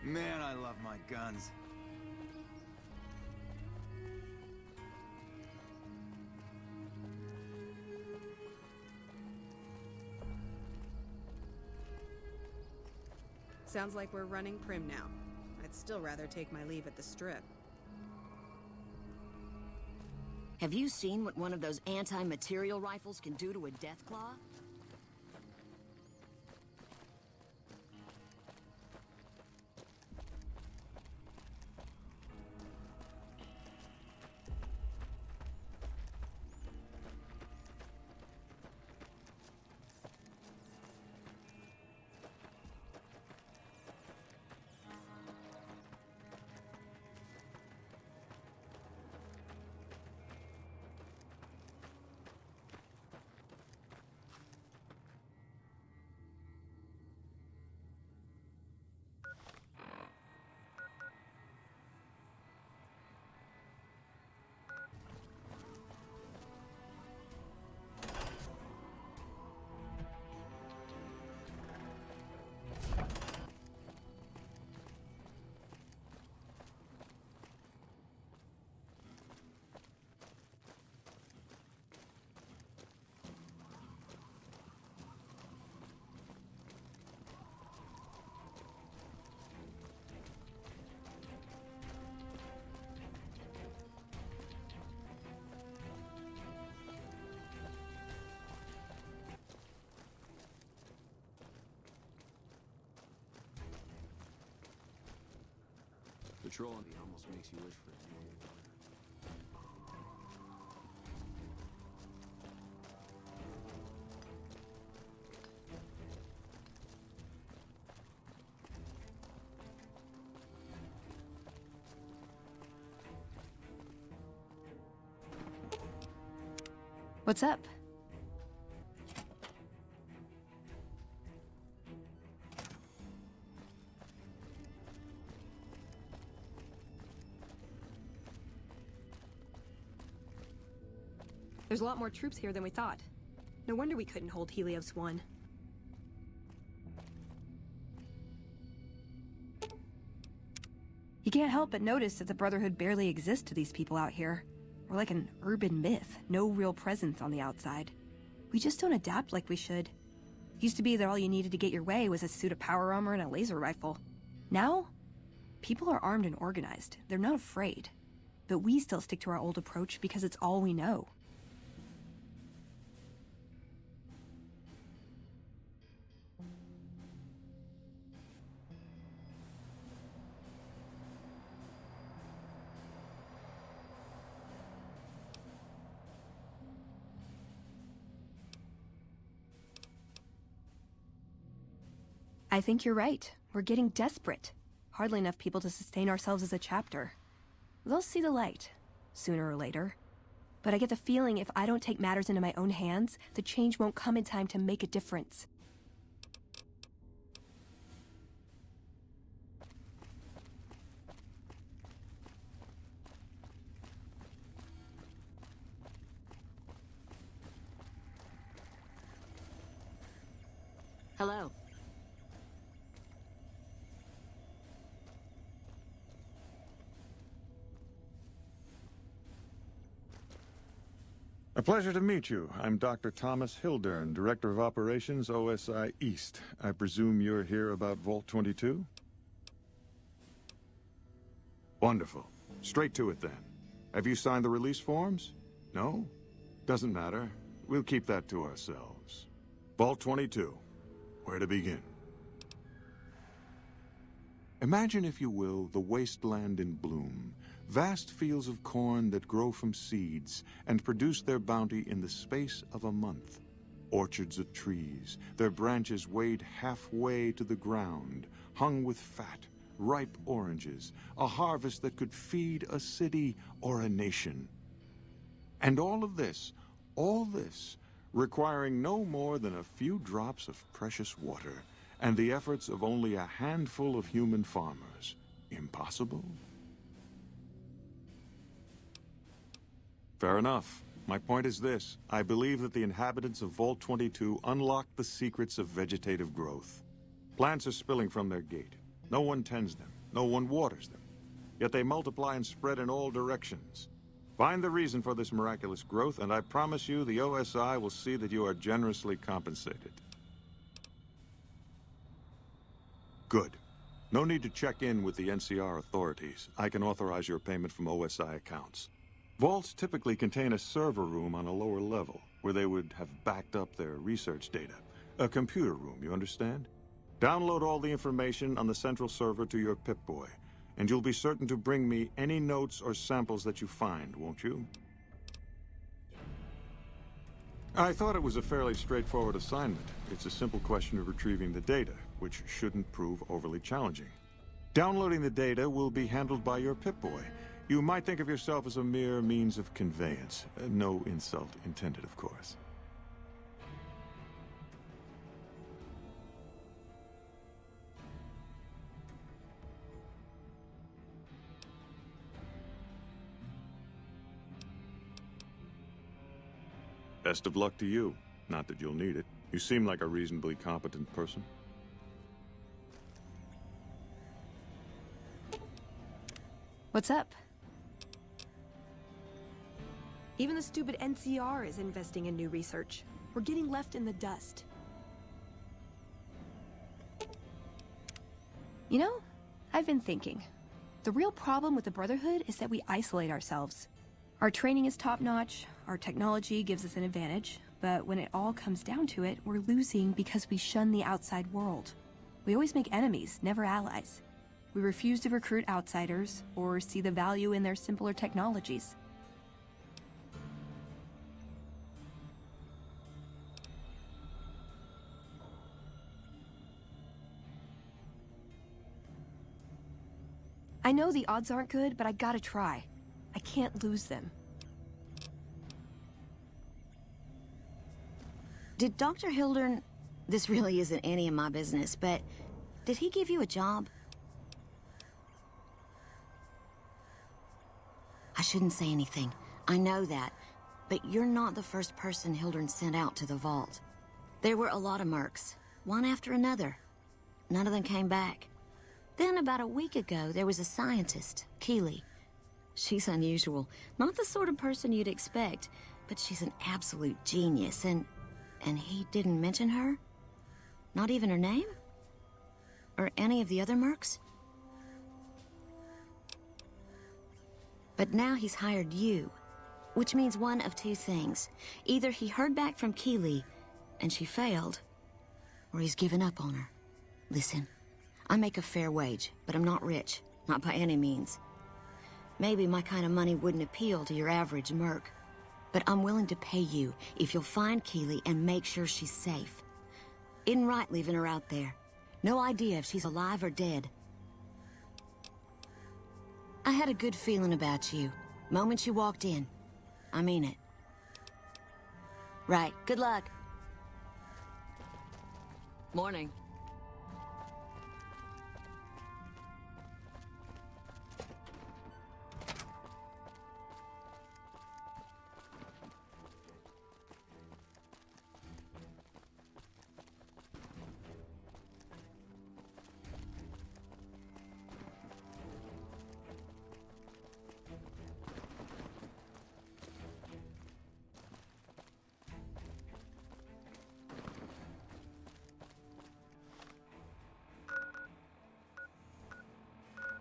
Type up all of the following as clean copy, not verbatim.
Man, I love my guns. Sounds like we're running prim now. I'd still rather take my leave at the Strip. Have you seen what one of those anti-material rifles can do to a Deathclaw? Patrolling almost makes you wish for it. What's up? There's a lot more troops here than we thought. No wonder we couldn't hold Helios 1. You can't help but notice that the Brotherhood barely exists to these people out here. We're like an urban myth, no real presence on the outside. We just don't adapt like we should. Used to be that all you needed to get your way was a suit of power armor and a laser rifle. Now, people are armed and organized. They're not afraid. But we still stick to our old approach because it's all we know. I think you're right. We're getting desperate. Hardly enough people to sustain ourselves as a chapter. They'll see the light, sooner or later. But I get the feeling if I don't take matters into my own hands, the change won't come in time to make a difference. Hello. A pleasure to meet you. I'm Dr. Thomas Hildern, Director of Operations, OSI East. I presume you're here about Vault 22? Wonderful. Straight to it then. Have you signed the release forms? No? Doesn't matter. We'll keep that to ourselves. Vault 22. Where to begin? Imagine, if you will, the wasteland in bloom. Vast fields of corn that grow from seeds and produce their bounty in the space of a month. Orchards of trees, their branches weighed halfway to the ground, hung with fat, ripe oranges, a harvest that could feed a city or a nation. And all this, requiring no more than a few drops of precious water and the efforts of only a handful of human farmers. Impossible? Fair enough. My point is this. I believe that the inhabitants of Vault 22 unlocked the secrets of vegetative growth. Plants are spilling from their gate. No one tends them. No one waters them. Yet they multiply and spread in all directions. Find the reason for this miraculous growth, and I promise you the OSI will see that you are generously compensated. Good. No need to check in with the NCR authorities. I can authorize your payment from OSI accounts. Vaults typically contain a server room on a lower level, where they would have backed up their research data. A computer room, you understand? Download all the information on the central server to your Pip-Boy, and you'll be certain to bring me any notes or samples that you find, won't you? I thought it was a fairly straightforward assignment. It's a simple question of retrieving the data, which shouldn't prove overly challenging. Downloading the data will be handled by your Pip-Boy. You might think of yourself as a mere means of conveyance. No insult intended, of course. Best of luck to you. Not that you'll need it. You seem like a reasonably competent person. What's up? Even the stupid NCR is investing in new research. We're getting left in the dust. You know, I've been thinking. The real problem with the Brotherhood is that we isolate ourselves. Our training is top-notch, our technology gives us an advantage, but when it all comes down to it, we're losing because we shun the outside world. We always make enemies, never allies. We refuse to recruit outsiders or see the value in their simpler technologies. I know the odds aren't good, but I gotta try. I can't lose them. Did Dr. Hildern... This really isn't any of my business, but... Did he give you a job? I shouldn't say anything. I know that. But you're not the first person Hildern sent out to the vault. There were a lot of mercs, one after another. None of them came back. Then about a week ago, there was a scientist, Keeley. She's unusual. Not the sort of person you'd expect, but she's an absolute genius, and he didn't mention her? Not even her name? Or any of the other mercs? But now he's hired you, which means one of two things. Either he heard back from Keeley, and she failed, or he's given up on her. Listen, I make a fair wage, but I'm not rich, not by any means. Maybe my kind of money wouldn't appeal to your average merc, but I'm willing to pay you if you'll find Keeley and make sure she's safe. Isn't right leaving her out there. No idea if she's alive or dead. I had a good feeling about you, moment you walked in. I mean it. Right, good luck. Morning.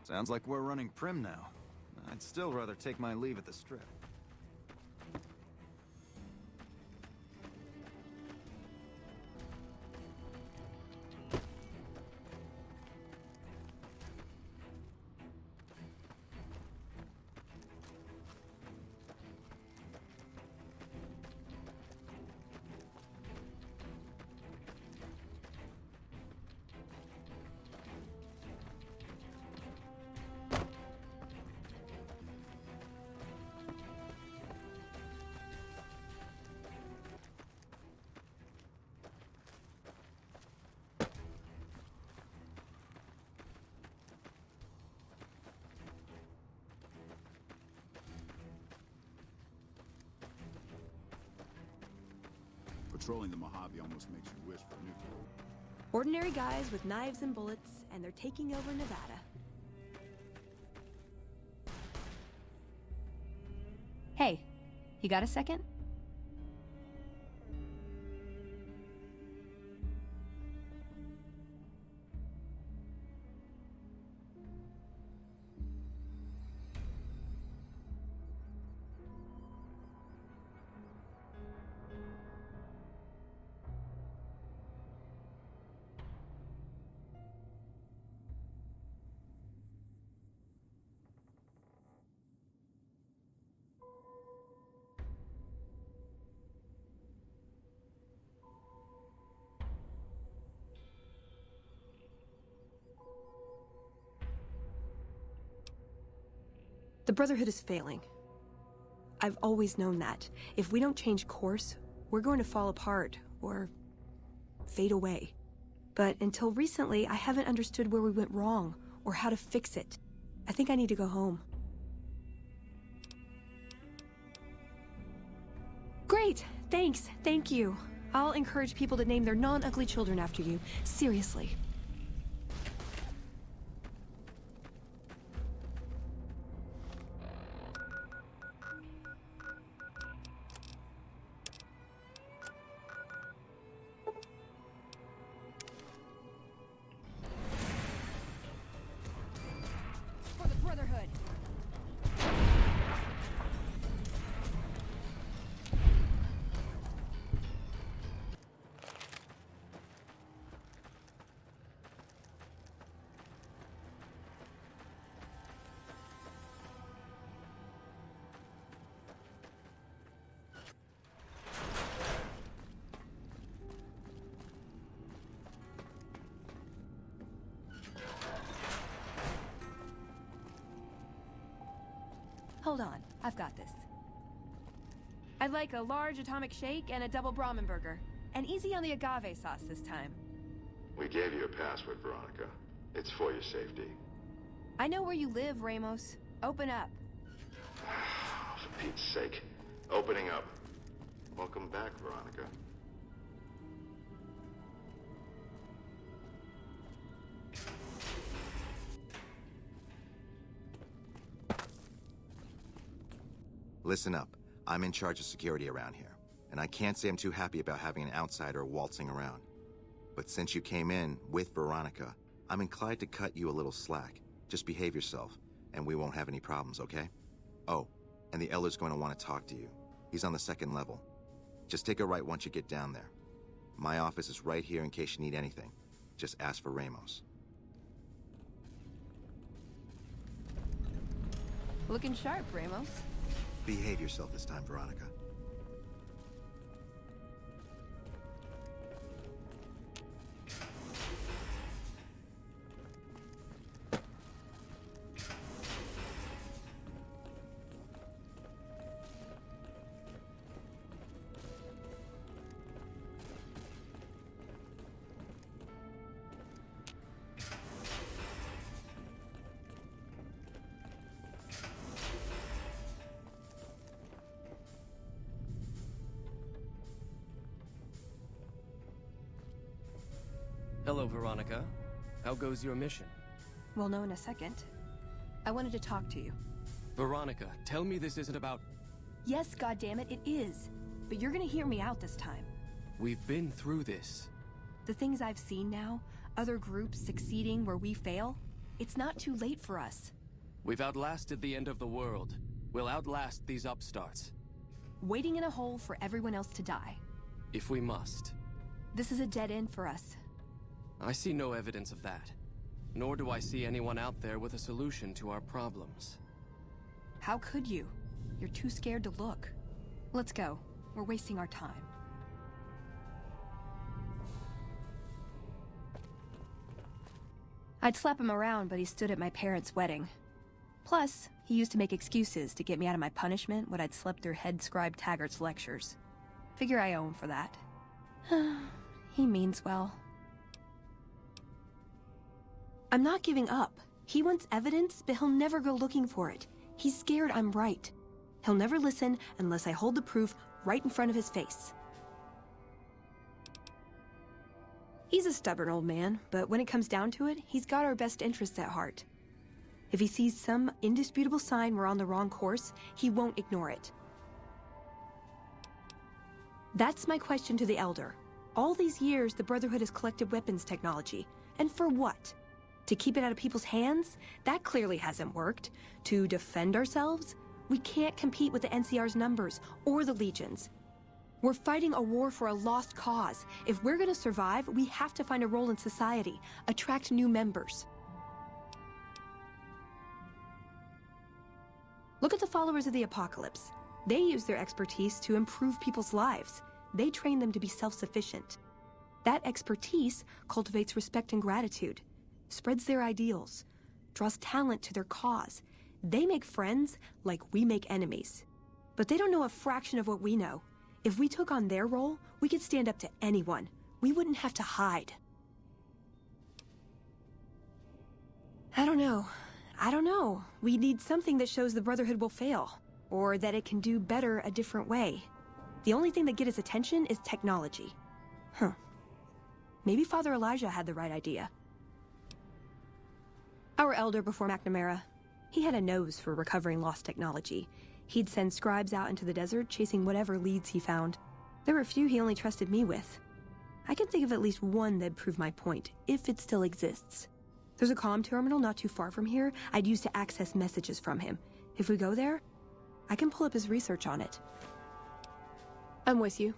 Sounds like we're running prim now. I'd still rather take my leave at the Strip. Patrolling the Mojave almost makes you wish for nuclear. Ordinary guys with knives and bullets, and they're taking over Nevada. Hey, you got a second? The Brotherhood is failing. I've always known that. If we don't change course, we're going to fall apart, or fade away. But until recently, I haven't understood where we went wrong, or how to fix it. I think I need to go home. Great! Thanks! Thank you! I'll encourage people to name their non-ugly children after you. Seriously. For the Brotherhood! Hold on, I've got this. I'd like a large atomic shake and a double Brahmin burger. And easy on the agave sauce this time. We gave you a password, Veronica. It's for your safety. I know where you live, Ramos. Open up. For Pete's sake. Opening up. Welcome back, Veronica. Listen up. I'm in charge of security around here, and I can't say I'm too happy about having an outsider waltzing around. But since you came in with Veronica, I'm inclined to cut you a little slack. Just behave yourself, and we won't have any problems, okay? Oh, and the Elder's going to want to talk to you. He's on the 2nd level. Just take a right once you get down there. My office is right here in case you need anything. Just ask for Ramos. Looking sharp, Ramos. Behave yourself this time, Veronica. Hello, Veronica. How goes your mission? We'll know in a second. I wanted to talk to you. Veronica, tell me this isn't about... Yes, goddammit, it is. But you're gonna hear me out this time. We've been through this. The things I've seen now, other groups succeeding where we fail, it's not too late for us. We've outlasted the end of the world. We'll outlast these upstarts. Waiting in a hole for everyone else to die. If we must. This is a dead end for us. I see no evidence of that. Nor do I see anyone out there with a solution to our problems. How could you? You're too scared to look. Let's go. We're wasting our time. I'd slap him around, but he stood at my parents' wedding. Plus, he used to make excuses to get me out of my punishment when I'd slept through Head Scribe Taggart's lectures. Figure I owe him for that. He means well. I'm not giving up. He wants evidence, but he'll never go looking for it. He's scared I'm right. He'll never listen unless I hold the proof right in front of his face. He's a stubborn old man, but when it comes down to it, he's got our best interests at heart. If he sees some indisputable sign we're on the wrong course, he won't ignore it. That's my question to the Elder. All these years, the Brotherhood has collected weapons technology. And for what? To keep it out of people's hands? That clearly hasn't worked. To defend ourselves? We can't compete with the NCR's numbers, or the Legion's. We're fighting a war for a lost cause. If we're gonna survive, we have to find a role in society, attract new members. Look at the followers of the Apocalypse. They use their expertise to improve people's lives. They train them to be self-sufficient. That expertise cultivates respect and gratitude, spreads their ideals, draws talent to their cause. They make friends like we make enemies. But they don't know a fraction of what we know. If we took on their role, we could stand up to anyone. We wouldn't have to hide. I don't know. We need something that shows the Brotherhood will fail, or that it can do better a different way. The only thing that gets its attention is technology. Maybe Father Elijah had the right idea. Our Elder before McNamara, he had a nose for recovering lost technology. He'd send scribes out into the desert chasing whatever leads he found. There were a few he only trusted me with. I can think of at least one that'd prove my point, if it still exists. There's a comm terminal not too far from here I'd use to access messages from him. If we go there, I can pull up his research on it. I'm with you.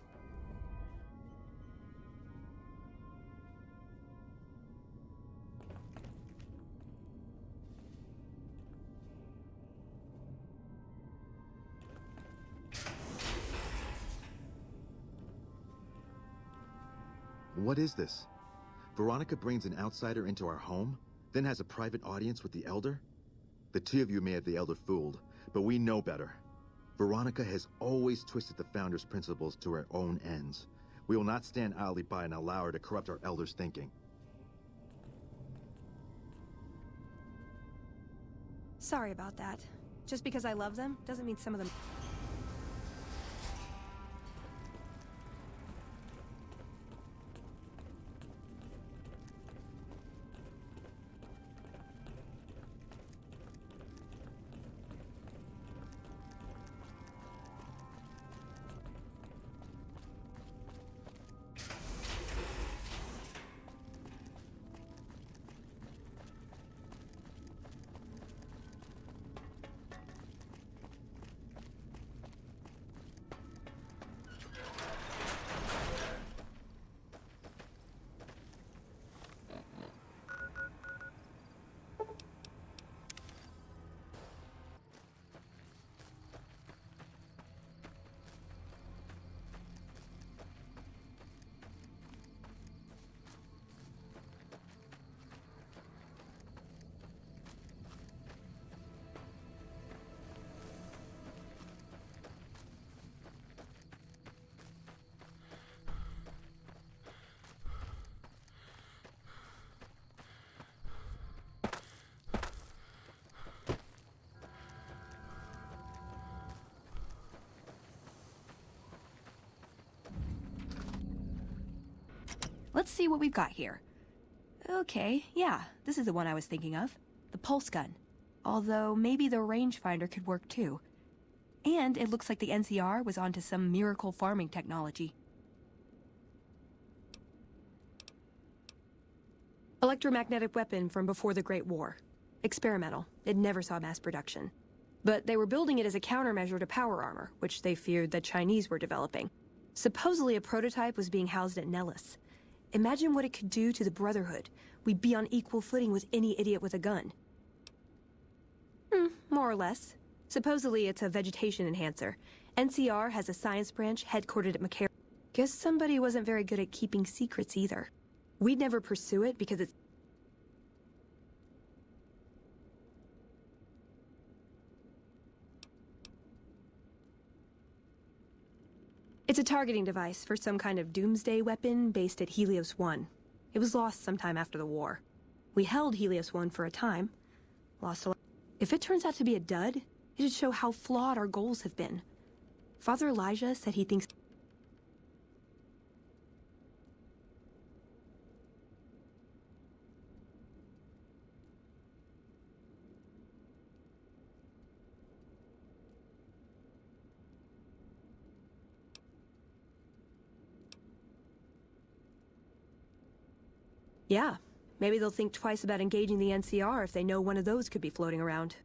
What is this? Veronica brings an outsider into our home, then has a private audience with the Elder? The two of you may have the Elder fooled, but we know better. Veronica has always twisted the Founder's principles to her own ends. We will not stand idly by and allow her to corrupt our Elder's thinking. Sorry about that. Just because I love them doesn't mean some of them... Let's see what we've got here. Okay, yeah, this is the one I was thinking of. The pulse gun. Although maybe the rangefinder could work too. And it looks like the NCR was onto some miracle farming technology. Electromagnetic weapon from before the Great War. Experimental. It never saw mass production. But they were building it as a countermeasure to power armor, which they feared the Chinese were developing. Supposedly a prototype was being housed at Nellis. Imagine what it could do to the Brotherhood. We'd be on equal footing with any idiot with a gun. More or less. Supposedly it's a vegetation enhancer. NCR has a science branch headquartered at McCarran. Guess somebody wasn't very good at keeping secrets either. We'd never pursue it because it's... It's a targeting device for some kind of doomsday weapon based at Helios-1. It was lost sometime after the war. We held Helios-1 for a time. Lost a lot. If it turns out to be a dud, it'd show how flawed our goals have been. Father Elijah said he thinks... Yeah, maybe they'll think twice about engaging the NCR if they know one of those could be floating around.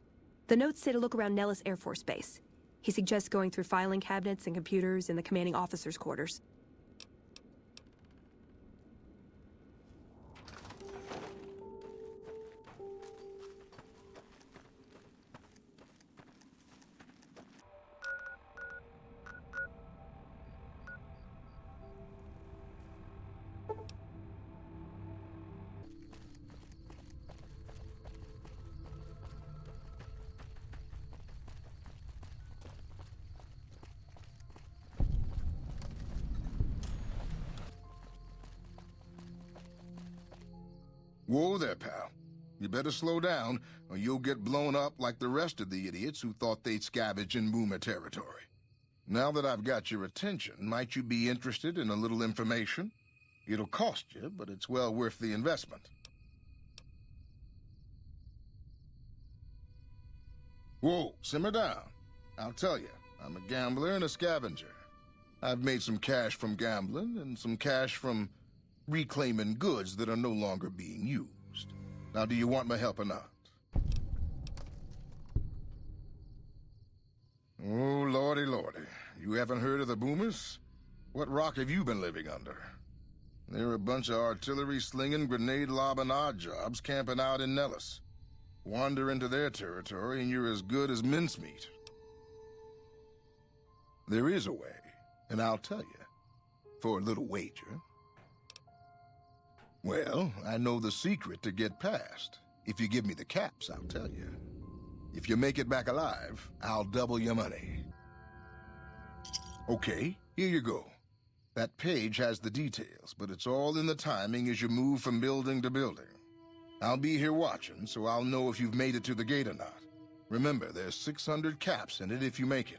The notes say to look around Nellis Air Force Base. He suggests going through filing cabinets and computers in the commanding officer's quarters. Whoa there, pal. You better slow down, or you'll get blown up like the rest of the idiots who thought they'd scavenge in Boomer territory. Now that I've got your attention, might you be interested in a little information? It'll cost you, but it's well worth the investment. Whoa, simmer down. I'll tell you, I'm a gambler and a scavenger. I've made some cash from gambling and some cash from reclaiming goods that are no longer being used. Now, do you want my help or not? Oh, lordy, lordy. You haven't heard of the Boomers? What rock have you been living under? They're a bunch of artillery-slinging, grenade-lobbing odd jobs camping out in Nellis. Wander into their territory and you're as good as mincemeat. There is a way, and I'll tell you. For a little wager. Well, I know the secret to get past. If you give me the caps, I'll tell you. If you make it back alive, I'll double your money. Okay, here you go. That page has the details, but it's all in the timing as you move from building to building. I'll be here watching, so I'll know if you've made it to the gate or not. Remember, there's 600 caps in it if you make it.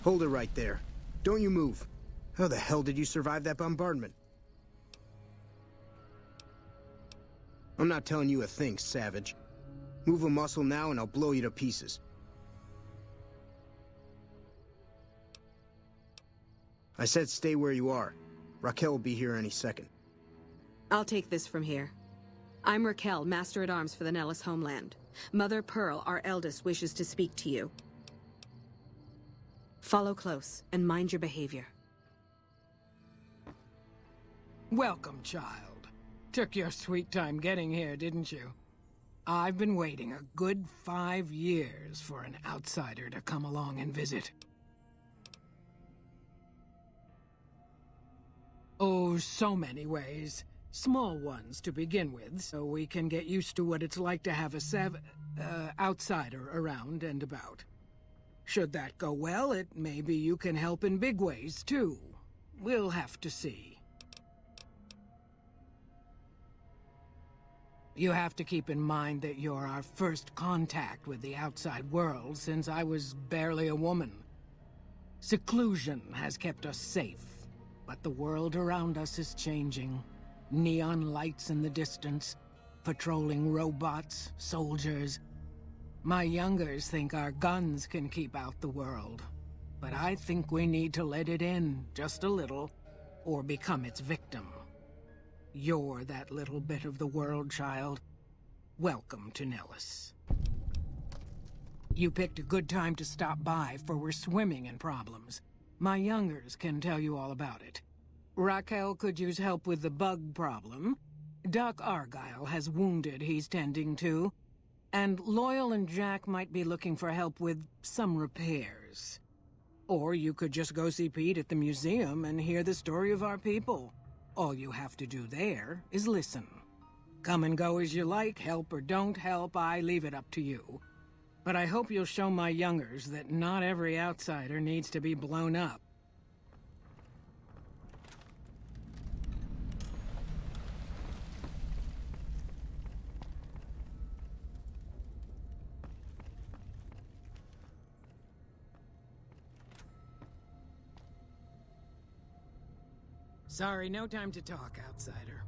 Hold it right there. Don't you move. How the hell did you survive that bombardment? I'm not telling you a thing, savage. Move a muscle now and I'll blow you to pieces. I said stay where you are. Raquel will be here any second. I'll take this from here. I'm Raquel, Master-at-Arms for the Nellis homeland. Mother Pearl, our eldest, wishes to speak to you. Follow close, and mind your behavior. Welcome, child. Took your sweet time getting here, didn't you? I've been waiting a good 5 years for an outsider to come along and visit. Oh, so many ways. Small ones to begin with, so we can get used to what it's like to have a outsider around and about. Should that go well, it may be you can help in big ways, too. We'll have to see. You have to keep in mind that you're our first contact with the outside world since I was barely a woman. Seclusion has kept us safe, but the world around us is changing. Neon lights in the distance, patrolling robots, soldiers. My youngers think our guns can keep out the world, but I think we need to let it in, just a little, or become its victim. You're that little bit of the world, child. Welcome to Nellis. You picked a good time to stop by, for we're swimming in problems. My youngers can tell you all about it. Raquel could use help with the bug problem. Doc Argyle has wounded he's tending to. And Loyal and Jack might be looking for help with some repairs. Or you could just go see Pete at the museum and hear the story of our people. All you have to do there is listen. Come and go as you like, help or don't help, I leave it up to you. But I hope you'll show my youngers that not every outsider needs to be blown up. Sorry, no time to talk, outsider.